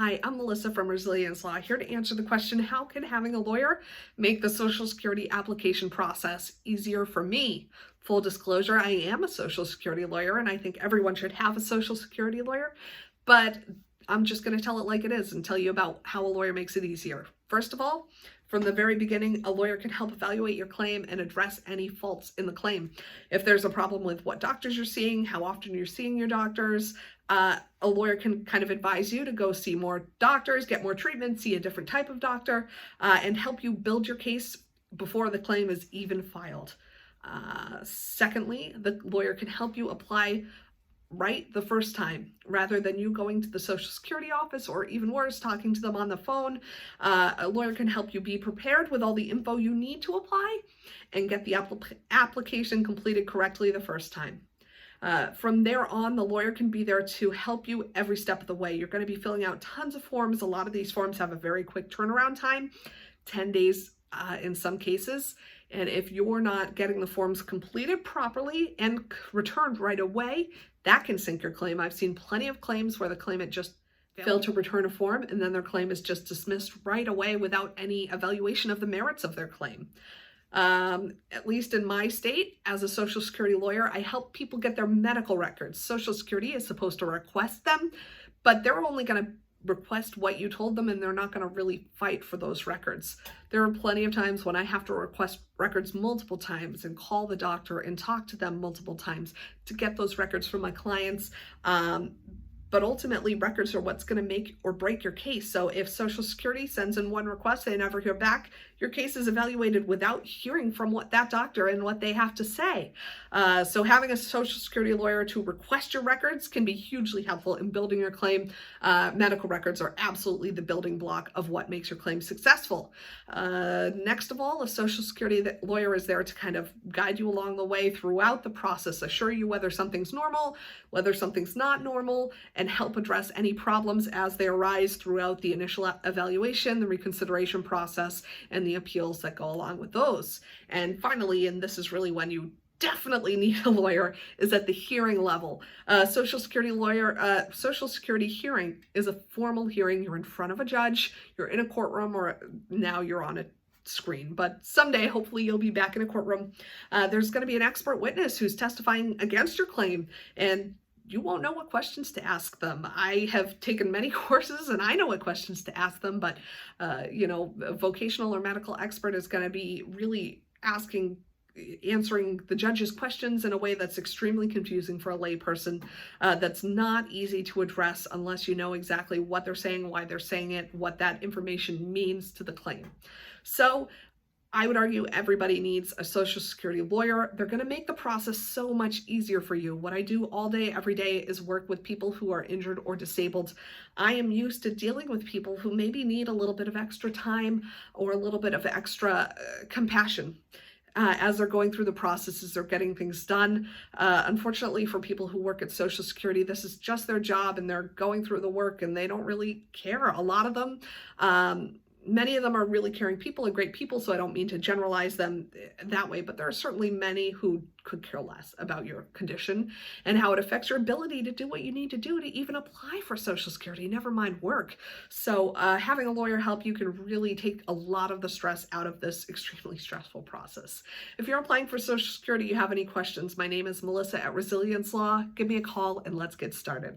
Hi, I'm Melissa from Resilience Law, here to answer the question, how can having a lawyer make the Social Security application process easier for me? Full disclosure, I am a Social Security lawyer, and I think everyone should have a Social Security lawyer, but I'm just going to tell it like it is and tell you about how a lawyer makes it easier. First of all, from the very beginning, a lawyer can help evaluate your claim and address any faults in the claim. If there's a problem with what doctors you're seeing, how often you're seeing your doctors, a lawyer can kind of advise you to go see more doctors, get more treatment, see a different type of doctor, and help you build your case before the claim is even filed. Secondly, the lawyer can help you apply right the first time, rather than you going to the Social Security office or even worse, talking to them on the phone. A lawyer can help you be prepared with all the info you need to apply and get the application completed correctly the first time. From there on, the lawyer can be there to help you every step of the way. You're going to be filling out tons of forms. A lot of these forms have a very quick turnaround time, 10 days in some cases. And if you're not getting the forms completed properly and returned right away, that can sink your claim. I've seen plenty of claims where the claimant just failed to return a form and then their claim is just dismissed right away without any evaluation of the merits of their claim. At least in my state, as a Social Security lawyer, I help people get their medical records. Social Security is supposed to request them, but they're only going to request what you told them, and they're not going to really fight for those records. There are plenty of times when I have to request records multiple times and call the doctor and talk to them multiple times to get those records from my clients. But ultimately, records are what's going to make or break your case. So if Social Security sends in one request, they never hear back, your case is evaluated without hearing from that doctor and what they have to say. So having a Social Security lawyer to request your records can be hugely helpful in building your claim. Medical records are absolutely the building block of what makes your claim successful. Next of all, a Social Security lawyer is there to kind of guide you along the way throughout the process, assure you whether something's normal, whether something's not normal, and help address any problems as they arise throughout the initial evaluation, the reconsideration process, and the appeals that go along with those. And finally, and this is really when you definitely need a lawyer, is at the hearing level. Social Security hearing is a formal hearing. You're in front of a judge, you're in a courtroom, or now you're on a screen, but someday hopefully you'll be back in a courtroom. There's going to be an expert witness who's testifying against your claim, and you won't know what questions to ask them. I have taken many courses and I know what questions to ask them, but a vocational or medical expert is going to be really answering the judge's questions in a way that's extremely confusing for a layperson, that's not easy to address unless you know exactly what they're saying, why they're saying it, what that information means to the claim. So I would argue everybody needs a Social Security lawyer. They're going to make the process so much easier for you. What I do all day, every day, is work with people who are injured or disabled. I am used to dealing with people who maybe need a little bit of extra time or a little bit of extra compassion as they're going through the processes, they're getting things done. Unfortunately, for people who work at Social Security, this is just their job and they're going through the work and they don't really care. A lot of them, many of them are really caring people and great people, so I don't mean to generalize them that way, but there are certainly many who could care less about your condition and how it affects your ability to do what you need to do to even apply for Social Security, never mind work. So having a lawyer help you can really take a lot of the stress out of this extremely stressful process. If you're applying for Social Security, you have any questions, my name is Melissa at Resilience Law. Give me a call and let's get started.